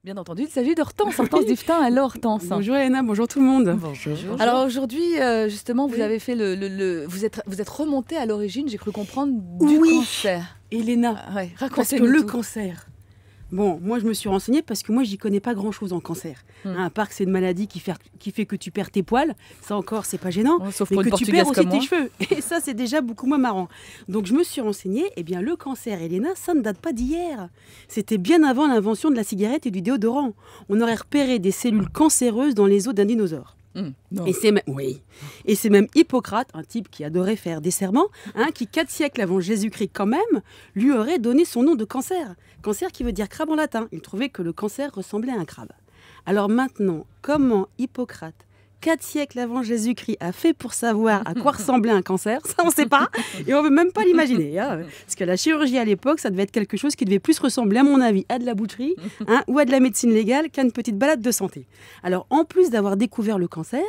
Bien entendu, il s'agit d'Hortense, Hortense Duftin. Alors Hortense. Bonjour Elena, bonjour tout le monde. Bonjour. Alors aujourd'hui, justement, vous avez fait vous êtes remonté à l'origine, j'ai cru comprendre, du cancer. Elena, Ouais, parce que racontez-nous le tout. cancer. Bon, moi je me suis renseignée parce que moi j'y connais pas grand chose en cancer. À part que c'est une maladie qui fait que tu perds tes poils, ça encore c'est pas gênant, Sauf mais pour une que tu perds Portugaise aussi comme tes moi. cheveux. Et ça c'est déjà beaucoup moins marrant. Donc je me suis renseignée, et bien le cancer, Elena, ça ne date pas d'hier. C'était bien avant l'invention de la cigarette et du déodorant. On aurait repéré des cellules cancéreuses dans les os d'un dinosaure. Non. Et c'est même Hippocrate, un type qui adorait faire des serments, qui 4 siècles avant Jésus-Christ quand même, lui aurait donné son nom de cancer. Cancer qui veut dire crabe en latin. Il trouvait que le cancer ressemblait à un crabe. Alors maintenant, comment Hippocrate, 4 siècles avant Jésus-Christ, a fait pour savoir à quoi ressemblait un cancer? Ça, on ne sait pas. Et on ne veut même pas l'imaginer. Parce que la chirurgie à l'époque, ça devait être quelque chose qui devait plus ressembler, à mon avis, à de la boucherie ou à de la médecine légale qu'à une petite balade de santé. Alors, en plus d'avoir découvert le cancer,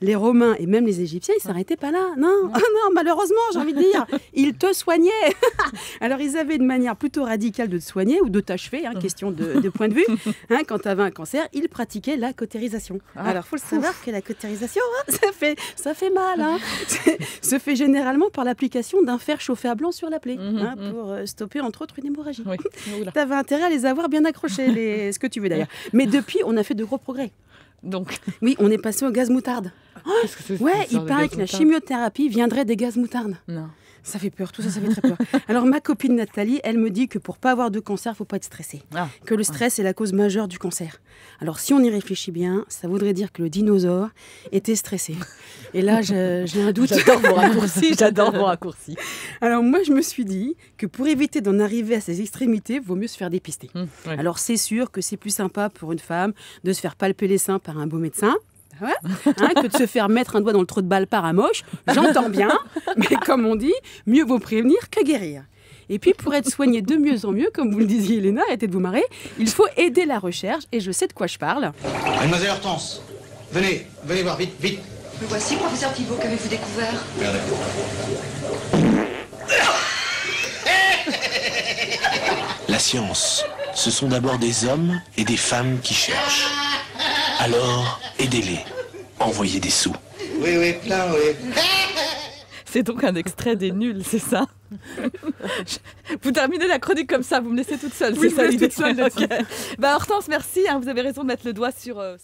les Romains et même les Égyptiens, ils ne s'arrêtaient pas là. Non, malheureusement, j'ai envie de dire, ils te soignaient. Alors, ils avaient une manière plutôt radicale de te soigner ou de t'achever, question de point de vue. Quand tu avais un cancer, ils pratiquaient la cautérisation. Alors, il faut le savoir que la cautérisation, ça fait mal. Se fait généralement par l'application d'un fer chauffé à blanc sur la plaie, pour stopper entre autres une hémorragie. Oui. Tu avais intérêt à les avoir bien accrochés, ce que tu veux d'ailleurs. Mais depuis, on a fait de gros progrès. Donc, Oui, on est passé au gaz moutarde. qu'est-ce que c'est Ouais, cette il histoire de paraît gaz que la moutarde chimiothérapie viendrait des gaz moutarde. Non. Ça fait peur, tout ça, ça fait très peur. Alors ma copine Nathalie, elle me dit que pour pas avoir de cancer, faut pas être stressé. Que le stress est la cause majeure du cancer. Alors si on y réfléchit bien, ça voudrait dire que le dinosaure était stressé. Et là, j'ai un doute. J'adore vos raccourcis, j'adore vos raccourcis. Alors moi, je me suis dit que pour éviter d'en arriver à ces extrémités, vaut mieux se faire dépister. Ouais. Alors c'est sûr que c'est plus sympa pour une femme de se faire palper les seins par un beau médecin. Que de se faire mettre un doigt dans le trou de balle par un moche, j'entends bien, mais comme on dit, mieux vaut prévenir que guérir. Et puis pour être soigné de mieux en mieux, comme vous le disiez Elena, arrêtez de vous marrer, il faut aider la recherche, et je sais de quoi je parle. Mademoiselle Hortense, venez voir, vite, vite. Me voici, professeur Thibault, qu'avez-vous découvert? Regardez. La science, ce sont d'abord des hommes et des femmes qui cherchent. Alors, aidez-les. Envoyez des sous. Oui, plein, oui. C'est donc un extrait des nuls, c'est ça? Vous terminez la chronique comme ça, vous me laissez toute seule, Oui, c'est ça je vous laisse l'idée. toute seule, Ok. Hortense, merci, vous avez raison de mettre le doigt sur la...